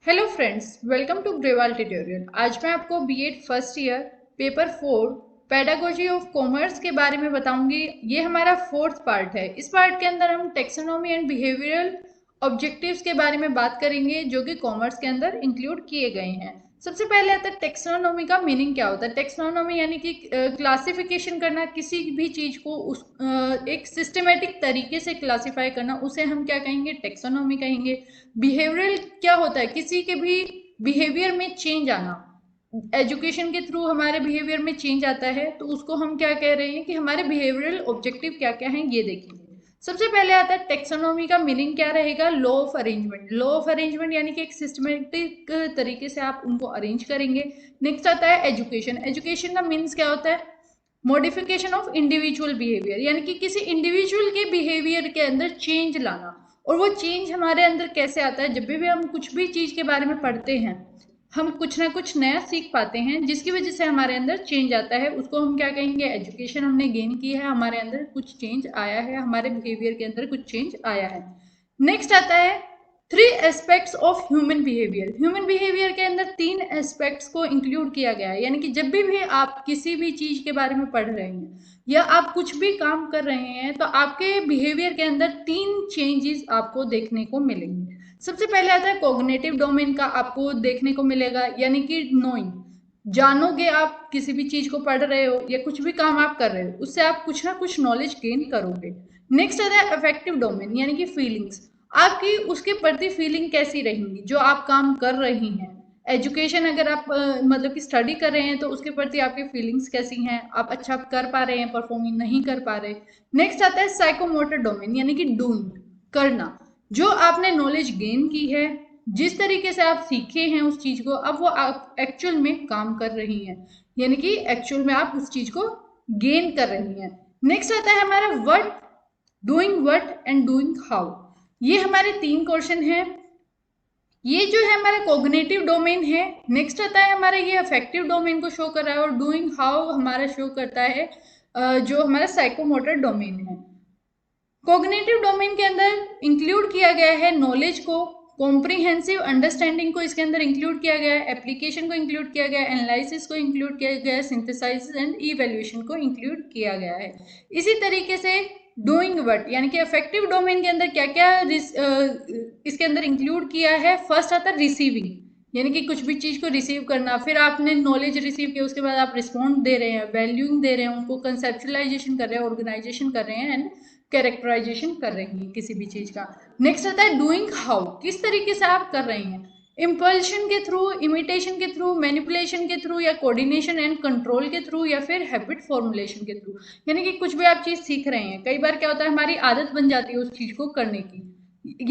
Hello friends, welcome to Grewal tutorial. आज मैं आपको BEd first year paper 4 pedagogy of commerce के बारे में बताऊंगी। ये हमारा फोर्थ पार्ट है। इस पार्ट के अंदर हम टेक्सोनॉमी एंड बिहेवियरल ऑब्जेक्टिव्स के बारे में बात करेंगे जो कि कॉमर्स के अंदर इंक्लूड किए गए हैं। सबसे पहले आता है टेक्सोनॉमी का मीनिंग क्या होता है। टेक्सोनॉमी यानी कि क्लासिफिकेशन करना, किसी भी चीज को एक सिस्टमेटिक तरीके से क्लासिफाई करना, उसे हम क्या कहेंगे, टेक्सोनॉमी कहेंगे। बिहेवियरल क्या होता है, किसी के भी बिहेवियर में चेंज आना। एजुकेशन के थ्रू हमारे बिहेवियर में चेंज आता है तो उसको हम क्या कह रहे हैं कि हमारे बिहेवियरल ऑब्जेक्टिव क्या क्या हैं, ये देखेंगे। सबसे पहले आता है टेक्सोनॉमी का मीनिंग क्या रहेगा, law of arrangement. Law of arrangement यानी कि एक सिस्टमेटिक तरीके से आप उनको अरेंज करेंगे। नेक्स्ट आता है एजुकेशन। एजुकेशन का मीन्स क्या होता है, मॉडिफिकेशन ऑफ इंडिविजुअल बिहेवियर, यानी कि किसी इंडिविजुअल के बिहेवियर के अंदर चेंज लाना। और वो चेंज हमारे अंदर कैसे आता है, जब भी हम कुछ भी चीज के बारे में पढ़ते हैं हम कुछ ना कुछ नया सीख पाते हैं जिसकी वजह से हमारे अंदर चेंज आता है, उसको हम क्या कहेंगे, एजुकेशन। हमने गेन की है, हमारे अंदर कुछ चेंज आया है, हमारे बिहेवियर के अंदर कुछ चेंज आया है। नेक्स्ट आता है three aspects of human behaviour. Human behaviour के अंदर तीन एस्पेक्ट्स को इंक्लूड किया गया है, यानी कि जब भी आप किसी भी चीज के बारे में पढ़ रहे हैं या आप कुछ भी काम कर रहे हैं तो आपके बिहेवियर के अंदर तीन चेंजेस आपको देखने को मिलेंगे। सबसे पहले आता है कॉग्निटिव डोमेन का, आपको देखने को मिलेगा, यानी कि नोइंग, जानोगे। आप किसी भी चीज को पढ़ रहे हो या कुछ भी काम आप कर रहे हो उससे आप कुछ ना कुछ नॉलेज गेन करोगे। नेक्स्ट आता है अफेक्टिव डोमेन, यानी कि फीलिंग्स, आपकी उसके प्रति फीलिंग कैसी रहेंगी जो आप काम कर रही हैं। एजुकेशन अगर आप मतलब कि स्टडी कर रहे हैं तो उसके प्रति आपकी फीलिंग्स कैसी हैं, आप अच्छा कर पा रहे हैं, परफॉर्मिंग नहीं कर पा रहे। नेक्स्ट आता है साइकोमोटर डोमेन, यानी कि डूइंग, करना। जो आपने नॉलेज गेन की है, जिस तरीके से आप सीखे हैं उस चीज को, अब वो आप एक्चुअल में काम कर रही हैं, यानी कि एक्चुअल में आप उस चीज को गेन कर रही हैं। नेक्स्ट आता है हमारा what, doing what and doing how. ये हमारे तीन क्वेश्चन हैं। ये जो है हमारा कॉग्निटिव डोमेन है। नेक्स्ट आता है हमारा ये अफेक्टिव डोमेन को शो कर रहा है, और डूइंग हाउ हमारा शो करता है जो हमारा साइकोमोटर डोमेन है। कॉग्निटिव डोमेन के अंदर इंक्लूड किया गया है नॉलेज को, कॉम्प्रिहेंसिव अंडरस्टैंडिंग को इसके अंदर इंक्लूड किया गया है, एप्लीकेशन को इंक्लूड किया गया है, एनालिसिस को इंक्लूड किया गया है, सिंथेसाइज एंड इवैल्यूएशन को इंक्लूड किया गया है। इसी तरीके से डूइंग व्हाट, यानी कि अफेक्टिव डोमेन के अंदर क्या क्या इसके अंदर इंक्लूड किया है। फर्स्ट आता है रिसीविंग, यानी कि कुछ भी चीज को रिसीव करना, फिर आपने नॉलेज रिसीव किया उसके बाद आप रिस्पॉन्ड दे रहे हैं, वैल्यूइंग दे रहे हैं, उनको कंसेप्चुलाइजेशन कर रहे हैं, ऑर्गेनाइजेशन कर रहे हैं एंड कैरेक्टराइजेशन कर रही है किसी भी चीज का। नेक्स्ट आता है डूइंग हाउ, किस तरीके से आप कर रहे हैं, इम्पल्शन के थ्रू, इमिटेशन के थ्रू, मैनिपुलेशन के थ्रू, या कोऑर्डिनेशन एंड कंट्रोल के थ्रू, या फिर हैबिट फॉर्मुलेशन के थ्रू। यानी कि कुछ भी आप चीज सीख रहे हैं, कई बार क्या होता है हमारी आदत बन जाती है उस चीज को करने की,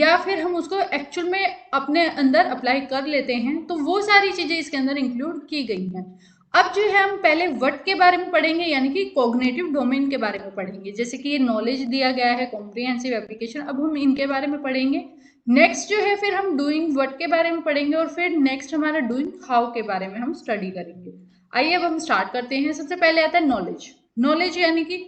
या फिर हम उसको एक्चुअल में अपने अंदर अप्लाई कर लेते हैं, तो वो सारी चीजें इसके अंदर इंक्लूड की गई हैं। अब जो है हम पहले व्हाट के बारे में पढ़ेंगे, यानी कि कॉग्निटिव डोमेन के बारे में पढ़ेंगे। जैसे कि ये नॉलेज दिया गया है, कॉम्प्रिहेंसिव, एप्लीकेशन, अब हम इनके बारे में पढ़ेंगे। नेक्स्ट जो है फिर हम डूइंग व्हाट के बारे में पढ़ेंगे, और फिर नेक्स्ट हमारा डूइंग हाउ के बारे में हम स्टडी करेंगे। आइए अब हम स्टार्ट करते हैं। सबसे पहले आता है नॉलेज। नॉलेज यानी कि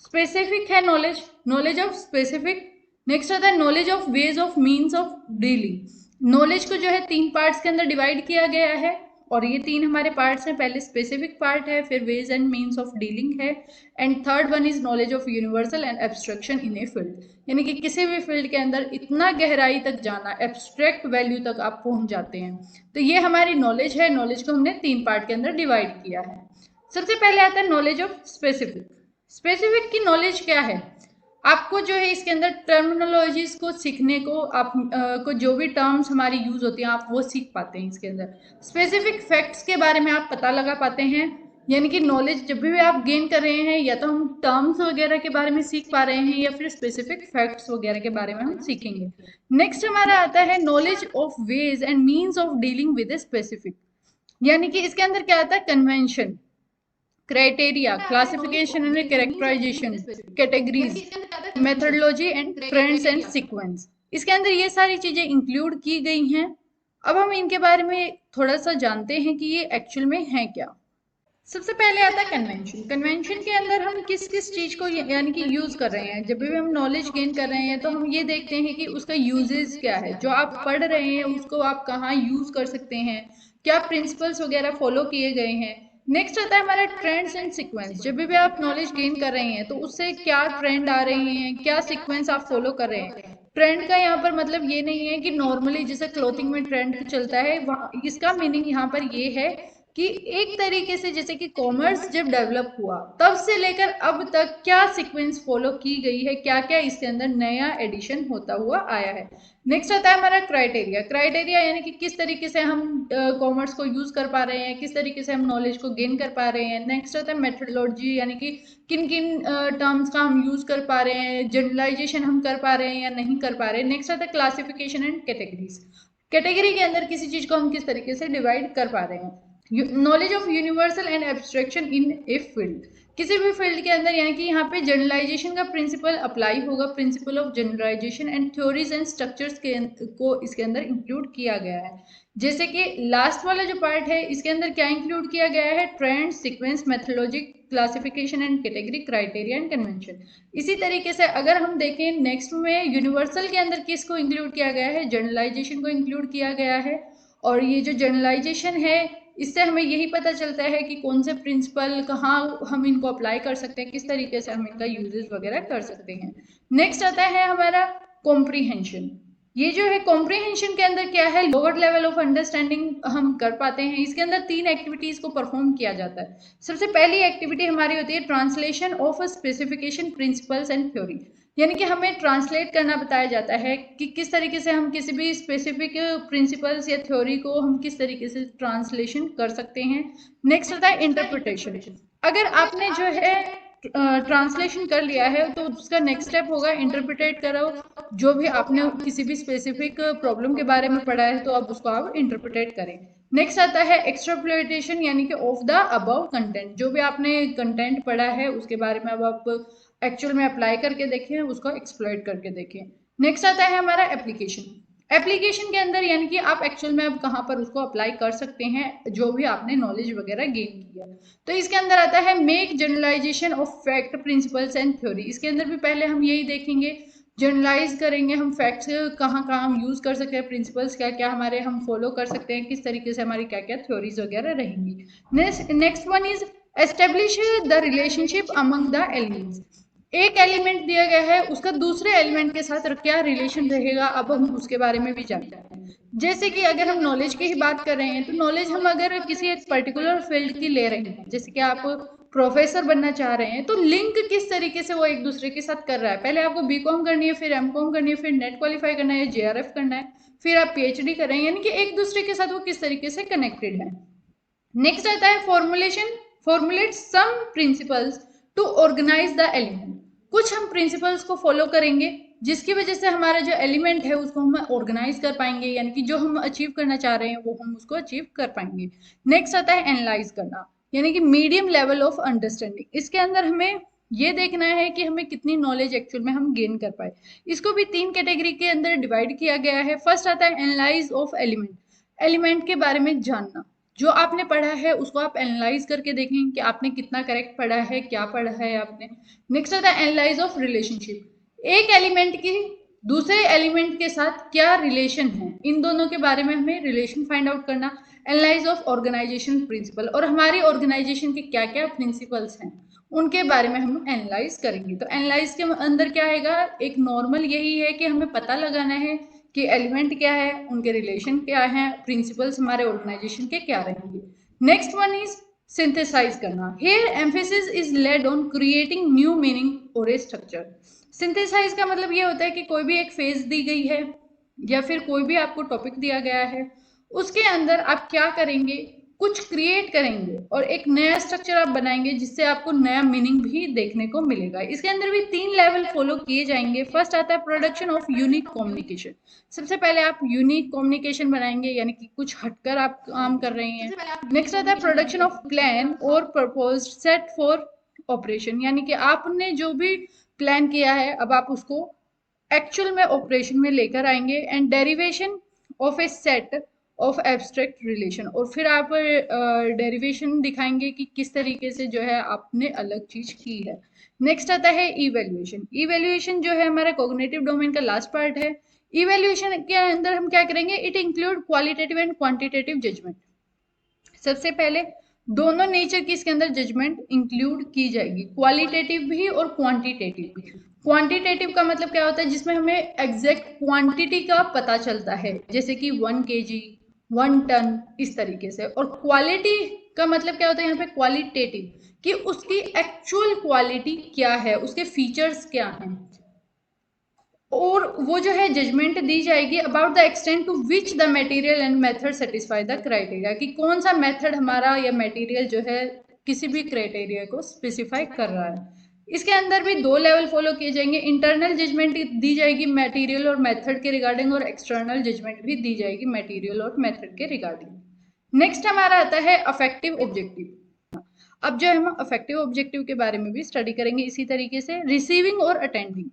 स्पेसिफिक है knowledge, knowledge of specific. Next आता है knowledge of ways of means of dealing. Knowledge को जो है तीन पार्ट्स के अंदर डिवाइड किया गया है, और ये तीन हमारे पार्ट्स हैं। पहले स्पेसिफिक पार्ट है, फिर ways and means of dealing है, and third one is knowledge of universal and abstraction in a field, यानी कि किसी भी फील्ड के अंदर इतना गहराई तक जाना, एब्स्ट्रैक्ट वैल्यू तक आप पहुंच जाते हैं। तो ये हमारी नॉलेज है। नॉलेज को हमने तीन पार्ट के अंदर डिवाइड किया है। सबसे पहले आता है नॉलेज ऑफ स्पेसिफिक। स्पेसिफिक की नॉलेज क्या है, आपको जो है इसके अंदर टर्मिनोलॉजीज को सीखने को, आप को जो भी टर्म्स हमारी यूज होती हैं आप वो सीख पाते हैं इसके अंदर। स्पेसिफिक फैक्ट्स के बारे में आप पता लगा पाते हैं, यानी कि नॉलेज जब भी आप गेन कर रहे हैं, या तो हम टर्म्स वगैरह के बारे में सीख पा रहे हैं, या फिर स्पेसिफिक फैक्ट्स वगैरह के बारे में हम सीखेंगे। नेक्स्ट हमारा आता है knowledge of ways and means of dealing with a specific, यानी कि इसके अंदर क्या आता है, convention, criteria, classification and characterisation, categories, methodology and trends and sequence. इसके अंदर ये सारी चीजें इंक्लूड की गई हैं। अब हम इनके बारे में थोड़ा सा जानते हैं कि ये एक्चुअल में है क्या। सबसे पहले आता है कन्वेंशन। कन्वेंशन के अंदर हम किस किस चीज को यानी कि यूज कर रहे हैं। जब भी हम नॉलेज गेन कर रहे हैं तो हम ये देखते हैं कि उसका यूजेस क्या है, जो आप पढ़ रहे हैं उसको आप कहाँ यूज कर सकते हैं, क्या प्रिंसिपल्स वगैरह फॉलो किए गए हैं। नेक्स्ट आता है हमारा ट्रेंड्स एंड सीक्वेंस। जब भी आप नॉलेज गेन कर रहे हैं तो उससे क्या ट्रेंड आ रहे हैं, क्या सीक्वेंस आप फॉलो कर रहे हैं। ट्रेंड का यहाँ पर मतलब ये नहीं है कि नॉर्मली जैसे क्लोथिंग में ट्रेंड चलता है, वहाँ इसका मीनिंग यहाँ पर ये है कि एक तरीके से जैसे कि कॉमर्स जब डेवलप हुआ तब से लेकर अब तक क्या सीक्वेंस फॉलो की गई है, क्या क्या इसके अंदर नया एडिशन होता हुआ आया है। नेक्स्ट आता है हमारा क्राइटेरिया। क्राइटेरिया यानी कि किस तरीके से हम कॉमर्स को यूज कर पा रहे हैं, किस तरीके से हम नॉलेज को गेन कर पा रहे हैं। नेक्स्ट आता है मेथोडोलॉजी, यानी कि किन किन टर्म्स का हम यूज कर पा रहे हैं, जनरलाइजेशन हम कर पा रहे हैं या नहीं कर पा रहे हैं। नेक्स्ट आता है क्लासिफिकेशन एंड कैटेगरीज। कैटेगरी के अंदर किसी चीज को हम किस तरीके से डिवाइड कर पा रहे हैं। Knowledge of universal and abstraction in a field. किसी भी फील्ड के अंदर यानी कि यहाँ पे जनरलाइजेशन का प्रिंसिपल अप्लाई होगा, principle of generalisation and theories and structures को इसके अंदर इंक्लूड किया गया है। जैसे कि लास्ट वाला जो पार्ट है इसके अंदर क्या इंक्लूड किया गया है, trend, sequence, methodology, classification and category, criteria and convention. इसी तरीके से अगर हम देखें नेक्स्ट में यूनिवर्सल के अंदर किसको इंक्लूड किया गया है, जनरलाइजेशन को इंक्लूड किया गया है। और ये जो जनरलाइजेशन है इससे हमें यही पता चलता है कि कौन से प्रिंसिपल कहाँ हम इनको अप्लाई कर सकते हैं, किस तरीके से हम इनका यूजेस वगैरह कर सकते हैं। नेक्स्ट आता है हमारा कॉम्प्रीहेंशन। ये जो है कॉम्प्रीहेंशन के अंदर क्या है, लोअर लेवल ऑफ अंडरस्टैंडिंग हम कर पाते हैं। इसके अंदर 3 एक्टिविटीज को परफॉर्म किया जाता है। सबसे पहली एक्टिविटी हमारी होती है translation of specification, principles and theory. यानी कि हमें ट्रांसलेट करना बताया जाता है कि किस तरीके से हम किसी भी स्पेसिफिक प्रिंसिपल्स या थ्योरी को हम किस तरीके से ट्रांसलेशन कर सकते हैं। नेक्स्ट आता है इंटरप्रिटेशन। अगर आपने जो है ट्रांसलेशन कर लिया है तो उसका नेक्स्ट स्टेप होगा इंटरप्रिटेट करो। जो भी आपने किसी भी स्पेसिफिक प्रॉब्लम के बारे में पढ़ा है तो अब उसको आप इंटरप्रिटेट करें। नेक्स्ट आता है एक्सट्रापोलेशन, यानी कि ऑफ द अबव कंटेंट। जो भी आपने कंटेंट पढ़ा है उसके बारे में अब आप एक्चुअल में अप्लाई करके देखें, उसको एक्सप्लॉइट करके देखें। नेक्स्ट आता है हमारा एप्लीकेशन। एप्लीकेशन के अंदर यानी कि आप एक्चुअल में अब कहाँ पर उसको अप्लाई कर सकते हैं जो भी आपने नॉलेज वगैरह गेन किया। तो इसके अंदर आता है make generalisation of fact, principles and theory. इसके अंदर भी पहले हम यही देखेंगे, जनरलाइज करेंगे हम फैक्ट्स कहाँ कहाँ हम यूज कर सकते हैं, प्रिंसिपल्स क्या क्या हमारे हम फॉलो कर सकते हैं, किस तरीके से हमारी क्या क्या थ्योरीज वगैरह रहेंगी। Next one is establish the relationship among the elements. एक एलिमेंट दिया गया है उसका दूसरे एलिमेंट के साथ क्या रिलेशन रहेगा, अब हम उसके बारे में भी जानते हैं। जैसे कि अगर हम नॉलेज की ही बात कर रहे हैं तो नॉलेज हम अगर किसी एक पर्टिकुलर फील्ड की ले रहे हैं, जैसे कि आप प्रोफेसर बनना चाह रहे हैं, तो लिंक किस तरीके से वो एक दूसरे के साथ कर रहा है। पहले आपको बीकॉम करनी है, फिर एमकॉम करनी है, फिर नेट क्वालिफाई करना है, जेआरएफ करना है, फिर आप पीएचडी कर रहे हैं, यानी कि एक दूसरे के साथ वो किस तरीके से कनेक्टेड है। नेक्स्ट आता है formulation, formulate some principles to organise the element. कुछ हम प्रिंसिपल्स को फॉलो करेंगे जिसकी वजह से हमारा जो एलिमेंट है उसको हम ऑर्गेनाइज कर पाएंगे, यानी कि जो हम अचीव करना चाह रहे हैं वो हम उसको अचीव कर पाएंगे। नेक्स्ट आता है एनालाइज करना, यानी कि मीडियम लेवल ऑफ अंडरस्टैंडिंग। इसके अंदर हमें ये देखना है कि हमें कितनी नॉलेज एक्चुअल में हम गेन कर पाए। इसको भी 3 कैटेगरी के अंदर डिवाइड किया गया है। फर्स्ट आता है एनालाइज ऑफ एलिमेंट, एलिमेंट के बारे में जानना। जो आपने पढ़ा है उसको आप एनालाइज करके देखें कि आपने कितना करेक्ट पढ़ा है, क्या पढ़ा है आपने। नेक्स्ट आता है एनालाइज ऑफ रिलेशनशिप, एक एलिमेंट की दूसरे एलिमेंट के साथ क्या रिलेशन है, इन दोनों के बारे में हमें रिलेशन फाइंड आउट करना। एनालाइज ऑफ ऑर्गेनाइजेशन प्रिंसिपल, और हमारी ऑर्गेनाइजेशन के क्या क्या प्रिंसिपल्स हैं उनके बारे में हम एनालाइज करेंगे। तो एनालाइज के अंदर क्या आएगा, एक नॉर्मल यही है कि हमें पता लगाना है कि एलिमेंट क्या है, उनके रिलेशन क्या है, प्रिंसिपल्स हमारे ऑर्गेनाइजेशन के क्या रहेंगे। नेक्स्ट वन इज सिंथेसाइज करना। Here emphasis is laid on creating new meaning और ए स्ट्रक्चर। सिंथेसाइज का मतलब ये होता है कि कोई भी एक फेज दी गई है या फिर कोई भी आपको टॉपिक दिया गया है, उसके अंदर आप क्या करेंगे, कुछ क्रिएट करेंगे और एक नया स्ट्रक्चर आप बनाएंगे जिससे आपको नया मीनिंग भी देखने को मिलेगा। इसके अंदर भी 3 लेवल फॉलो किए जाएंगे। फर्स्ट आता है प्रोडक्शन ऑफ यूनिक कम्युनिकेशन। सबसे पहले आप यूनिक कम्युनिकेशन बनाएंगे, यानी कि कुछ हटकर आप काम कर रहे हैं। नेक्स्ट आता है प्रोडक्शन ऑफ प्लान और प्रपोज सेट फॉर ऑपरेशन, यानी कि आपने जो भी प्लान किया है अब आप उसको एक्चुअल में ऑपरेशन में लेकर आएंगे। And derivation of A set of abstract relation, और फिर आप डेरिवेशन दिखाएंगे कि किस तरीके से जो है आपने अलग चीज की है। नेक्स्ट आता है इवेल्युएशन। इवेल्युएशन जो है हमारा कॉग्निटिव डोमेन का लास्ट पार्ट है। इवेल्युएशन के अंदर हम क्या करेंगे, it include qualitative and quantitative judgement. सबसे पहले दोनों नेचर की इसके अंदर जजमेंट इंक्लूड की जाएगी, क्वालिटेटिव भी और क्वांटिटेटिव भी। क्वांटिटेटिव का मतलब क्या होता है, जिसमें हमें एग्जैक्ट क्वांटिटी का पता चलता है, जैसे कि 1 kg 1 टन इस तरीके से। और क्वालिटी का मतलब क्या होता है यहाँ पे, क्वालिटेटिव, कि उसकी एक्चुअल क्वालिटी क्या है, उसके फीचर्स क्या हैं। और वो जो है जजमेंट दी जाएगी about the extent to which the material and method satisfy the criteria, कि कौन सा मेथड हमारा या मटेरियल जो है किसी भी क्राइटेरिया को स्पेसिफाई कर रहा है। इसके अंदर भी 2 लेवल फॉलो किए जाएंगे। इंटरनल जजमेंट दी जाएगी मटेरियल और मेथड के रिगार्डिंग, और एक्सटर्नल जजमेंट भी दी जाएगी मटेरियल और मेथड के रिगार्डिंग। नेक्स्ट हमारा आता है अफेक्टिव ऑब्जेक्टिव। अब जो हम अफेक्टिव ऑब्जेक्टिव के बारे में भी स्टडी करेंगे इसी तरीके से। रिसीविंग और अटेंडिंग।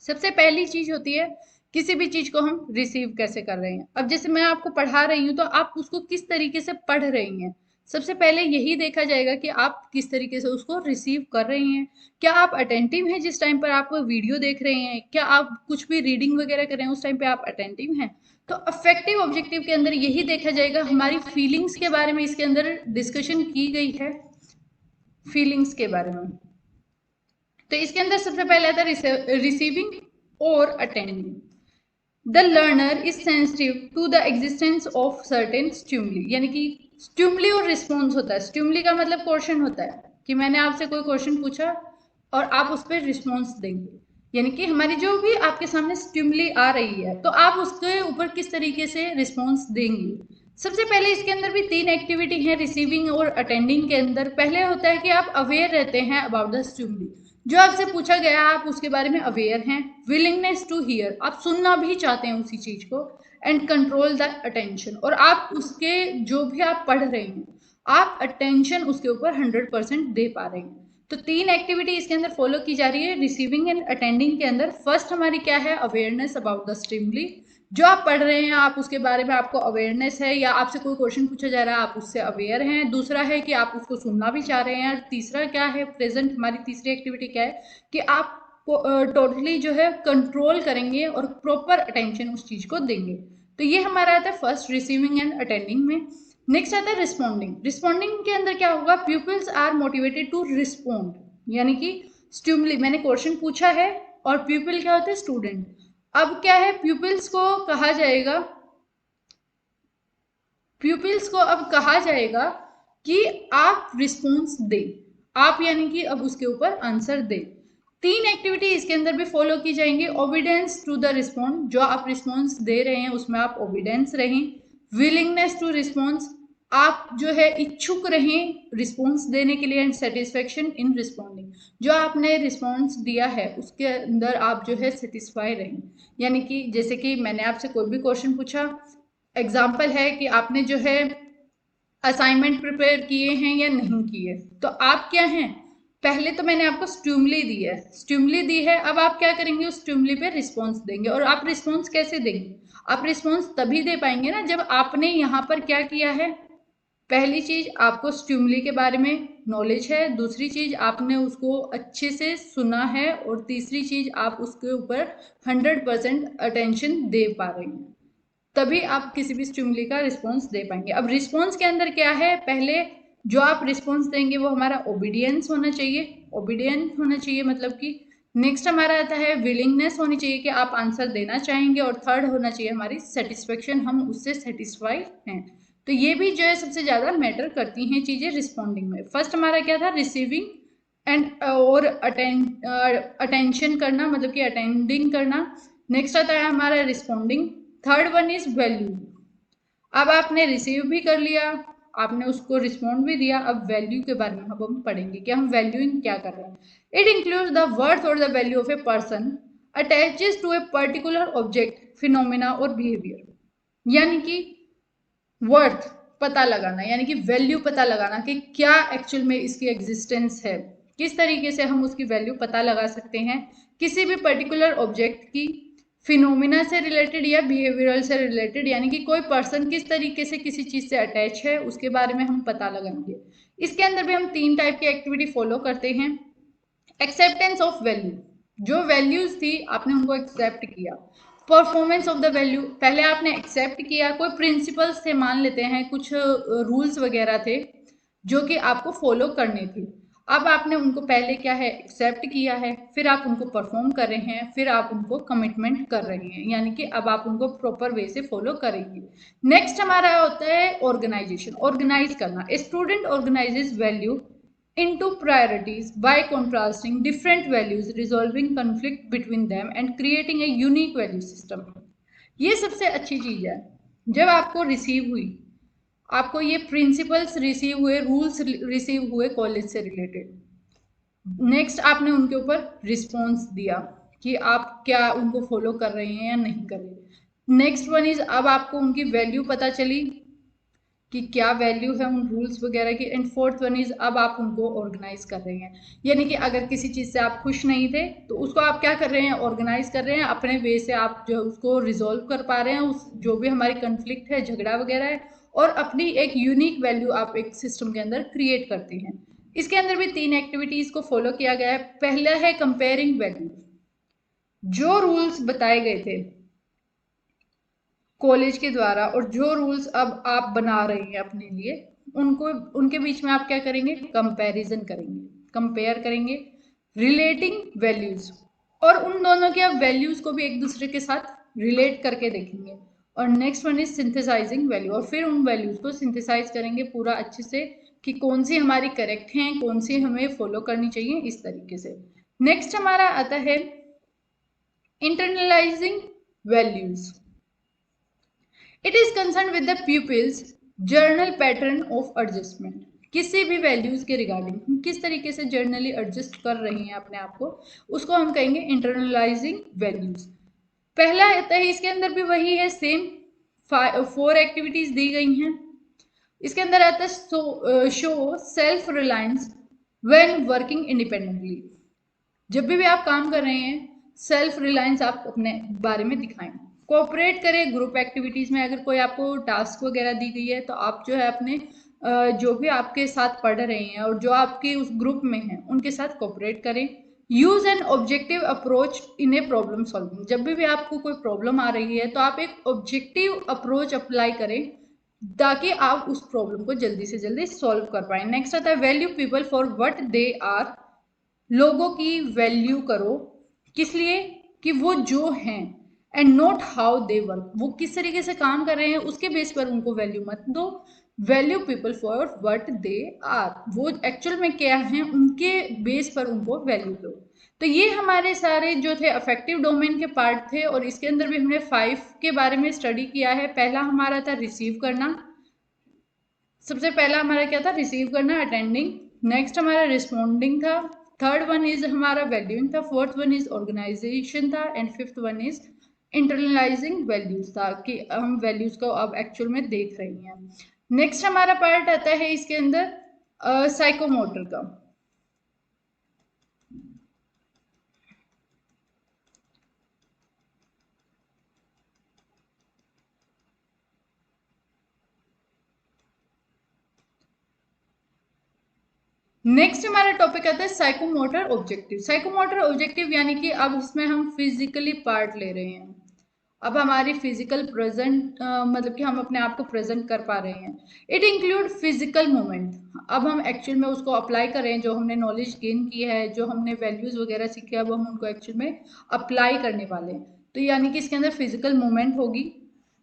सबसे पहली चीज होती है किसी भी चीज को हम रिसीव कैसे कर रहे हैं। अब जैसे मैं आपको पढ़ा रही हूँ तो आप उसको किस तरीके से पढ़ रही हैं, सबसे पहले यही देखा जाएगा कि आप किस तरीके से उसको रिसीव कर रही हैं। क्या आप अटेंटिव हैं जिस टाइम पर आप वीडियो देख रहे हैं, क्या आप कुछ भी रीडिंग वगैरह कर रहे हैं उस टाइम पे आप अटेंटिव हैं। तो अफेक्टिव ऑब्जेक्टिव के अंदर यही देखा जाएगा, हमारी फीलिंग्स के बारे में इसके अंदर डिस्कशन की गई है, फीलिंग्स के बारे में। तो इसके अंदर सबसे पहले आता है रिसीविंग और attending. The learner is sensitive to the existence of certain stimuli, यानी कि स्टिमुली और रिस्पॉन्स होता है। स्टिमुली का मतलब क्वेश्चन होता है कि मैंने आपसे कोई क्वेश्चन पूछा और आप उस पर रिस्पॉन्स देंगे, यानी कि हमारी जो भी आपके सामने स्टिमुली आ रही है तो आप उसके ऊपर किस तरीके से रिस्पॉन्स देंगे। सबसे पहले इसके अंदर भी 3 एक्टिविटी है रिसीविंग और अटेंडिंग के अंदर। पहले होता है कि आप अवेयर रहते हैं अबाउट द स्टिमुली, जो आपसे पूछा गया आप उसके बारे में अवेयर हैं। विलिंगनेस टू हियर, आप सुनना भी चाहते हैं उसी चीज को। एंड कंट्रोल द अटेंशन, और आप उसके जो भी आप पढ़ रहे हैं आप अटेंशन उसके ऊपर 100% दे पा रहे हैं। तो 3 एक्टिविटी इसके अंदर फॉलो की जा रही है रिसीविंग एंड अटेंडिंग के अंदर। फर्स्ट हमारी क्या है, अवेयरनेस अबाउट द स्टिमुली, जो आप पढ़ रहे हैं आप उसके बारे में आपको अवेयरनेस है, या आपसे कोई क्वेश्चन पूछा जा रहा है आप उससे अवेयर हैं। दूसरा है कि आप उसको सुनना भी चाह रहे हैं। तीसरा क्या है, प्रेजेंट हमारी तीसरी एक्टिविटी क्या है कि आप टोटली जो है कंट्रोल करेंगे और प्रॉपर अटेंशन उस चीज को देंगे। तो ये हमारा आता है फर्स्ट रिसीविंग एंड अटेंडिंग में। नेक्स्ट आता है रिस्पॉन्डिंग। रिस्पॉन्डिंग के अंदर क्या होगा, peoples are motivated to respond, यानी कि स्टिमुली, मैंने क्वेश्चन पूछा है और पीपल क्या होते हैं, स्टूडेंट। अब क्या है, प्यूपिल्स को कहा जाएगा, प्यूपिल्स को अब कहा जाएगा कि आप रिस्पॉन्स दें, आप यानी कि अब उसके ऊपर आंसर दें। 3 एक्टिविटी इसके अंदर भी फॉलो की जाएंगी। ओबीडेंस टू द रिस्पॉन्स, जो आप रिस्पॉन्स दे रहे हैं उसमें आप ओबीडेंस रहें। विलिंगनेस टू रिस्पॉन्स, आप जो है इच्छुक रहें रिस्पॉन्स देने के लिए। एंड सेटिस्फेक्शन इन रिस्पॉन्डिंग, जो आपने रिस्पॉन्स दिया है उसके अंदर आप जो है सेटिस्फाई रहें, यानी कि जैसे कि मैंने आपसे कोई भी क्वेश्चन पूछा, एग्जाम्पल है कि आपने जो है असाइनमेंट प्रिपेयर किए हैं या नहीं किए, तो आप क्या हैं, पहले तो मैंने आपको स्टिमुली दी है, स्टिमुली दी है, अब आप क्या करेंगे उस स्टिमुली पे रिस्पॉन्स देंगे। और आप रिस्पॉन्स कैसे देंगे, आप रिस्पॉन्स तभी दे पाएंगे ना जब आपने यहाँ पर क्या किया है, पहली चीज आपको स्टिमुली के बारे में नॉलेज है, दूसरी चीज आपने उसको अच्छे से सुना है, और तीसरी चीज आप उसके ऊपर 100% अटेंशन दे पा रहे हैं, तभी आप किसी भी स्टिमुली का रिस्पॉन्स दे पाएंगे। अब रिस्पॉन्स के अंदर क्या है, पहले जो आप रिस्पॉन्स देंगे वो हमारा ओबीडियंस होना चाहिए, ओबीडियंट होना चाहिए मतलब कि। नेक्स्ट हमारा आता है विलिंगनेस होनी चाहिए कि आप आंसर देना चाहेंगे, और थर्ड होना चाहिए हमारी सेटिस्फेक्शन, हम उससे सेटिस्फाई हैं। तो ये भी जो है सबसे ज़्यादा मैटर करती हैं चीज़ें रिस्पॉन्डिंग में। फर्स्ट हमारा क्या था, रिसीविंग एंड और अटेंशन करना, मतलब कि अटेंडिंग करना। नेक्स्ट आता है हमारा responding. Third one is value. अब आपने रिसीव भी कर लिया, आपने उसको रिस्पॉन्ड भी दिया, अब वैल्यू के बारे में अब हम पढ़ेंगे कि हम वैल्यूइंग क्या कर रहे हैं। इट इंक्लूड्स द वर्थ और the value of a person attaches to a particular object, phenomena और बिहेवियर, यानी कि वर्थ पता लगाना, यानी कि वैल्यू पता लगाना कि क्या एक्चुअल में इसकी एग्जिस्टेंस है, किस तरीके से हम उसकी वैल्यू पता लगा सकते हैं किसी भी पर्टिकुलर ऑब्जेक्ट की, फिनोमिना से रिलेटेड या बिहेवियरल से रिलेटेड, यानी कि कोई पर्सन किस तरीके से किसी चीज से अटैच है उसके बारे में हम पता लगाएंगे। इसके अंदर भी हम 3 टाइप की एक्टिविटी फॉलो करते हैं। एक्सेप्टेंस ऑफ वैल्यू, जो वैल्यूज थी आपने उनको एक्सेप्ट किया। परफॉर्मेंस ऑफ द वैल्यू, पहले आपने एक्सेप्ट किया, कोई प्रिंसिपल्स थे, मान लेते हैं कुछ रूल्स वगैरह थे जो कि आपको फॉलो करने थे। अब आपने उनको पहले क्या है एक्सेप्ट किया है, फिर आप उनको परफॉर्म कर रहे हैं, फिर आप उनको कमिटमेंट कर रहे हैं, यानी कि अब आप उनको प्रॉपर वे से फॉलो करेंगे। नेक्स्ट हमारा होता है ऑर्गेनाइजेशन, ऑर्गेनाइज करना। Student organises value into priorities by contrasting different values, resolving conflict between them and creating a unique value system। ये सबसे अच्छी चीज है। जब आपको रिसीव हुई, आपको ये प्रिंसिपल्स रिसीव हुए, रूल्स रिसीव हुए कॉलेज से रिलेटेड, नेक्स्ट आपने उनके ऊपर रिस्पॉन्स दिया कि आप क्या उनको फॉलो कर रहे हैं या नहीं कर रहे। नेक्स्ट वन इज, अब आपको उनकी वैल्यू पता चली कि क्या वैल्यू है उन रूल्स वगैरह की। एंड फोर्थ वन इज, अब आप उनको ऑर्गेनाइज कर रहे हैं, यानी कि अगर किसी चीज़ से आप खुश नहीं थे तो उसको आप क्या कर रहे हैं, ऑर्गेनाइज कर रहे हैं, अपने वे से आप जो उसको रिजोल्व कर पा रहे हैं, उस जो भी हमारी कन्फ्लिक्ट है, झगड़ा वगैरह है, और अपनी एक यूनिक वैल्यू आप एक सिस्टम के अंदर क्रिएट करते हैं। इसके अंदर भी 3 एक्टिविटीज को फॉलो किया गया है। पहला है कंपेयरिंग वैल्यू, जो रूल्स बताए गए थे कॉलेज के द्वारा और जो रूल्स अब आप बना रहे हैं अपने लिए, उनको उनके बीच में आप क्या करेंगे, कंपैरिजन करेंगे, कंपेयर करेंगे। रिलेटिंग वैल्यूज, और उन दोनों के आप वैल्यूज को भी एक दूसरे के साथ रिलेट करके देखेंगे। और next one is synthesising value, और फिर उन वैल्यूज को सिंथेसाइज करेंगे पूरा अच्छे से कि कौन सी हमारी करेक्ट हैं, कौन सी हमें फॉलो करनी चाहिए, इस तरीके से। नेक्स्ट हमारा आता है internalising values. It is concern with the pupils journal pattern of adjustment. किसी भी वैल्यूज के रिगार्डिंग हम किस तरीके से जर्नली एडजस्ट कर रहे हैं अपने आप को, उसको हम कहेंगे इंटरनलाइजिंग वैल्यूज। पहला आता है, इसके अंदर भी वही है, सेम 4 एक्टिविटीज दी गई हैं। इसके अंदर आता है show self reliance when working independently. जब भी आप काम कर रहे हैं, सेल्फ रिलायंस आप अपने बारे में दिखाएं। कोऑपरेट करें ग्रुप एक्टिविटीज में, अगर कोई आपको टास्क वगैरह दी गई है तो आप जो है अपने जो भी आपके साथ पढ़ रहे हैं और जो आपके उस ग्रुप में हैं उनके साथ कोऑपरेट करें। Use an objective approach in a problem solving, जब भी आपको कोई प्रॉब्लम आ रही है तो आप एक ऑब्जेक्टिव अप्रोच अप्लाई करें ताकि आप उस प्रॉब्लम को जल्दी से जल्दी सॉल्व कर पाए। नेक्स्ट आता है value people for what they are. लोगों की वैल्यू करो, किस लिए, कि वो जो हैं, and not how they work, वो किस तरीके से काम कर रहे हैं उसके बेस पर उनको वैल्यू मत दो। Value people for what they are, वो एक्चुअल में क्या हैं उनके बेस पर उनको वैल्यू दो। तो ये हमारे सारे जो थे अफेक्टिव डोमेन के पार्ट थे, और इसके अंदर भी हमने 5 के बारे में स्टडी किया है। पहला हमारा था रिसीव करना, सबसे पहला हमारा क्या था, रिसीव करना, अटेंडिंग। नेक्स्ट हमारा रिस्पॉन्डिंग था। थर्ड वन इज हमारा वैल्यूइंग था। फोर्थ वन इज ऑर्गेनाइजेशन था। And fifth one is internalising values था, कि हम वैल्यूज को अब एक्चुअल में देख रहे हैं। नेक्स्ट हमारा पार्ट आता है इसके अंदर साइकोमोटर का। नेक्स्ट हमारा टॉपिक आता है साइकोमोटर ऑब्जेक्टिव। साइकोमोटर ऑब्जेक्टिव यानी कि अब इसमें हम फिजिकली पार्ट ले रहे हैं, अब हमारी फिजिकल प्रेजेंट मतलब कि हम अपने आप को प्रेजेंट कर पा रहे हैं। इट इंक्लूड फिजिकल मूवमेंट, अब हम एक्चुअल में उसको अप्लाई कर रहे हैं, जो हमने नॉलेज गेन की है, जो हमने वैल्यूज वगैरह सीखे, अब हम उनको एक्चुअल में अप्लाई करने वाले हैं। तो यानी कि इसके अंदर फिजिकल मूवमेंट होगी,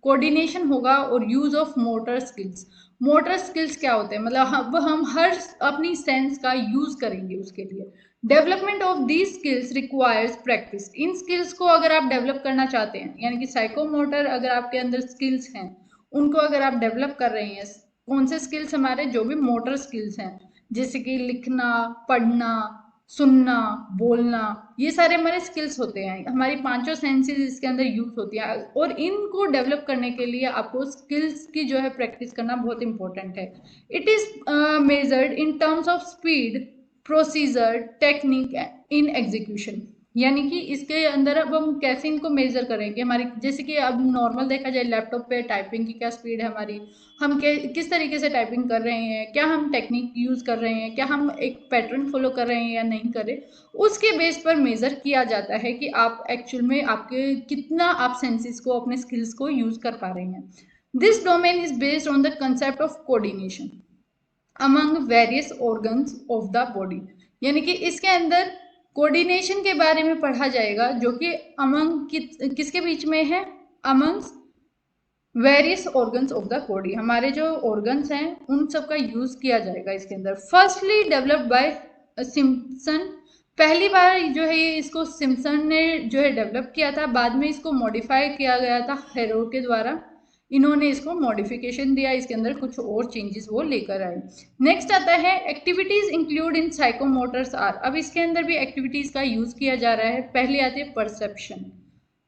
कोऑर्डिनेशन होगा, और use of motor skills. Motor skills क्या होते हैं, मतलब हम हर अपनी सेंस का यूज करेंगे उसके लिए। Development of these skills requires practice, in skills को अगर आप डेवलप करना चाहते हैं, यानी कि साइकोमोटर अगर आपके अंदर स्किल्स हैं उनको अगर आप डेवलप कर रहे हैं, कौन से स्किल्स, हमारे जो भी मोटर स्किल्स हैं, जैसे कि लिखना, पढ़ना, सुनना, बोलना, ये सारे हमारे स्किल्स होते हैं, हमारी 5 सेंसेस इसके अंदर यूज होती हैं, और इनको डेवलप करने के लिए आपको स्किल्स की जो है प्रैक्टिस करना बहुत इंपॉर्टेंट है। It is measured in terms of speed, procedure, technique in execution, यानी कि इसके अंदर अब हम कैसे इनको मेजर करेंगे, हमारी जैसे कि अब नॉर्मल देखा जाए लैपटॉप पे टाइपिंग की क्या स्पीड है हमारी, हम किस तरीके से टाइपिंग कर रहे हैं, क्या हम टेक्निक यूज कर रहे हैं, क्या हम एक पैटर्न फॉलो कर रहे हैं या नहीं कर रहे, उसके बेस पर मेजर किया जाता है कि आप एक्चुअल में आपके कितना आप सेंसेस को, अपने स्किल्स को यूज कर पा रहे हैं। This domain is based on the concept of coordination among various organs of the body, यानी कि इसके अंदर कोऑर्डिनेशन के बारे में पढ़ा जाएगा जो कि अमंग किसके बीच में है, among various organs of the body, हमारे जो ऑर्गन्स हैं उन सब का यूज किया जाएगा इसके अंदर। फर्स्टली डेवलप्ड बाय सिम्पसन, पहली बार जो है ये इसको सिम्पसन ने जो है डेवलप किया था, बाद में इसको मॉडिफाई किया गया था हेरो के द्वारा, इन्होंने इसको मॉडिफिकेशन दिया, इसके अंदर कुछ और चेंजेस वो लेकर आए। नेक्स्ट आता है एक्टिविटीज इंक्लूड इन साइकोमोटर्स आर, अब इसके अंदर भी एक्टिविटीज का यूज किया जा रहा है। पहले आती है परसेप्शन,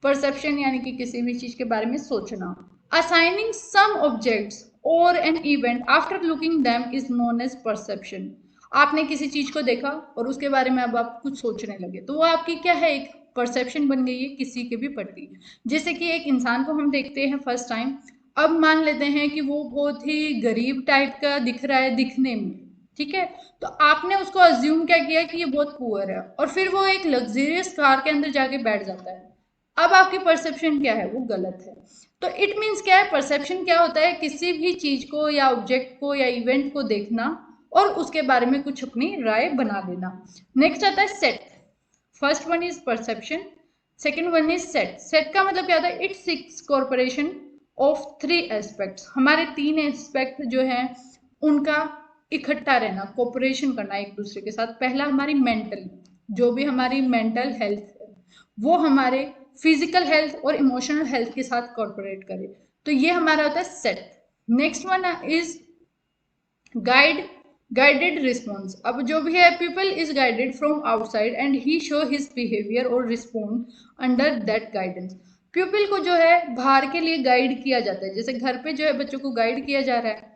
परसेप्शन यानी कि किसी भी चीज के बारे में सोचना। असाइनिंग सम ऑब्जेक्ट्स और an event after looking them is known as perception, आपने किसी चीज को देखा और उसके बारे में अब आप कुछ सोचने लगे तो वो आपकी क्या है, एक परसेप्शन बन गई है किसी के भी प्रति। जैसे कि एक इंसान को हम देखते हैं फर्स्ट टाइम, अब मान लेते हैं कि वो बहुत ही गरीब टाइप का दिख रहा है दिखने में, ठीक है, तो आपने उसको अज्यूम क्या किया कि ये बहुत पुअर है, और फिर वो एक लग्जरियस कार के अंदर जाके बैठ जाता है, अब आपकी परसेप्शन क्या है, वो गलत है। तो इट मीन्स क्या है, परसेप्शन क्या होता है, किसी भी चीज को या ऑब्जेक्ट को या इवेंट को देखना और उसके बारे में कुछ अपनी राय बना लेना। नेक्स्ट आता है set, first one is perception, second one is set. Set का मतलब क्या होता है, it six corporation of three aspects, हमारे तीन एस्पेक्ट जो हैं उनका इकट्ठा रहना, कोऑपरेशन करना एक दूसरे के साथ। पहला हमारी मेंटल, जो भी हमारी मेंटल हेल्थ है वो हमारे फिजिकल हेल्थ और इमोशनल हेल्थ के साथ कॉर्पोरेट करे, तो ये हमारा होता है set. Next one is guided response, अब जो भी है people is guided from outside and he show his behaviour और respond under that guidance, pupil को जो है बाहर के लिए गाइड किया जाता है, जैसे घर पे जो है बच्चों को गाइड किया जा रहा है,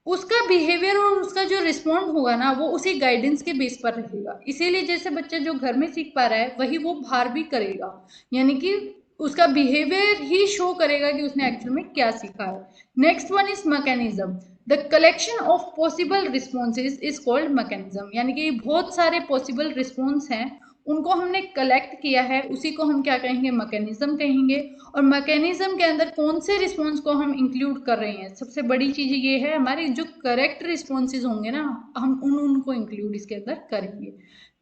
उसका बिहेवियर और उसका जो रिस्पॉन्ड होगा ना वो उसी गाइडेंस के बेस पर रहेगा। इसीलिए जैसे बच्चा जो घर में सीख पा रहा है वही वो बाहर भी करेगा, यानी कि उसका बिहेवियर ही शो करेगा कि उसने एक्चुअल में क्या सीखा है। Next one is mechanism, the collection of possible responses is called mechanism, यानी कि बहुत सारे पॉसिबल रिस्पॉन्स हैं उनको हमने कलेक्ट किया है, उसी को हम क्या कहेंगे, मैकेनिज्म कहेंगे। और मैकेनिज्म के अंदर कौन से रिस्पॉन्स को हम इंक्लूड कर रहे हैं, सबसे बड़ी चीज ये है हमारे जो करेक्ट रिस्पॉन्सेज होंगे ना हम उनको इंक्लूड इसके अंदर करेंगे।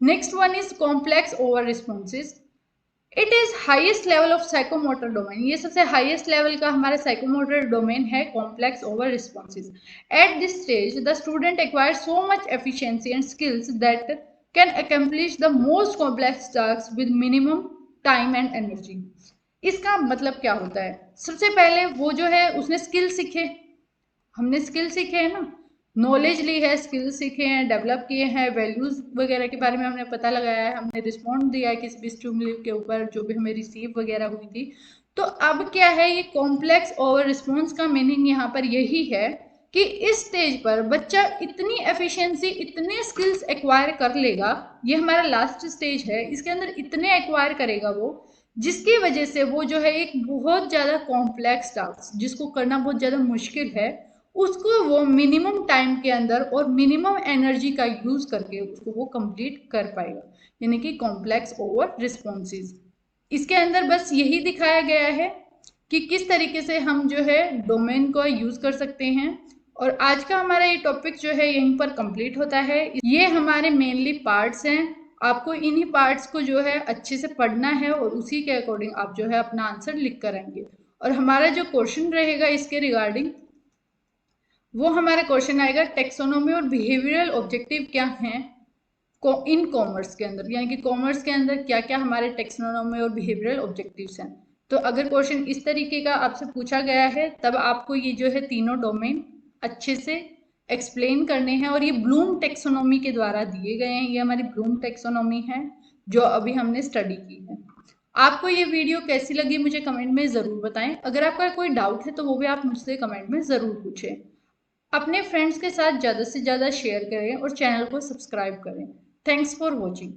Next one is complex over responses, it is highest level of psychomotor domain, ये सबसे हाईएस्ट लेवल का हमारे साइकोमोटर डोमेन है complex over responses. At this stage the student acquire so much efficiency and skills that can accomplish the most complex task with minimum time and energy. इसका मतलब क्या होता है, सबसे पहले वो जो है उसने स्किल सीखे, हमने स्किल सीखे हैं ना, नॉलेज ली है, स्किल सीखे हैं, डेवलप किए हैं, वैल्यूज वगैरह के बारे में हमने पता लगाया है, हमने रिस्पॉन्ड दिया है किसी भी स्टिमुली के ऊपर जो भी हमें रिसीव वगैरह हुई थी। तो अब क्या है, ये कॉम्प्लेक्स ओवर रिस्पॉन्स का मीनिंग यहाँ पर यही है कि इस स्टेज पर बच्चा इतनी एफिशिएंसी, इतने स्किल्स एक्वायर कर लेगा, ये हमारा लास्ट स्टेज है, इसके अंदर इतने एक्वायर करेगा वो जिसकी वजह से वो जो है एक बहुत ज़्यादा कॉम्प्लेक्स टास्क जिसको करना बहुत ज़्यादा मुश्किल है उसको वो मिनिमम टाइम के अंदर और मिनिमम एनर्जी का यूज करके उसको वो कंप्लीट कर पाएगा, यानी कि कॉम्प्लेक्स ओवर रिस्पॉन्सेज। इसके अंदर बस यही दिखाया गया है कि किस तरीके से हम जो है डोमेन को यूज कर सकते हैं। और आज का हमारा ये टॉपिक जो है यहीं पर कंप्लीट होता है। ये हमारे मेनली पार्ट्स हैं, आपको इन्हीं पार्ट्स को जो है अच्छे से पढ़ना है और उसी के अकॉर्डिंग आप जो है अपना आंसर लिख कर आएंगे। और हमारा जो क्वेश्चन रहेगा इसके रिगार्डिंग वो हमारा क्वेश्चन आएगा टेक्सोनोमी और बिहेवियरल ऑब्जेक्टिव क्या हैं इन कॉमर्स के अंदर, यानी कि कॉमर्स के अंदर क्या क्या हमारे टेक्सोनोमी और बिहेवियरल ऑब्जेक्टिव्स हैं। तो अगर क्वेश्चन इस तरीके का आपसे पूछा गया है तब आपको ये जो है तीनों डोमेन अच्छे से एक्सप्लेन करने हैं और ये ब्लूम टेक्सोनोमी के द्वारा दिए गए हैं, ये हमारी ब्लूम टेक्सोनोमी है जो अभी हमने स्टडी की है। आपको ये वीडियो कैसी लगी मुझे कमेंट में ज़रूर बताएं, अगर आपका कोई डाउट है तो वो भी आप मुझसे कमेंट में ज़रूर पूछें। अपने फ्रेंड्स के साथ ज़्यादा से ज़्यादा शेयर करें और चैनल को सब्सक्राइब करें। Thanks for watching.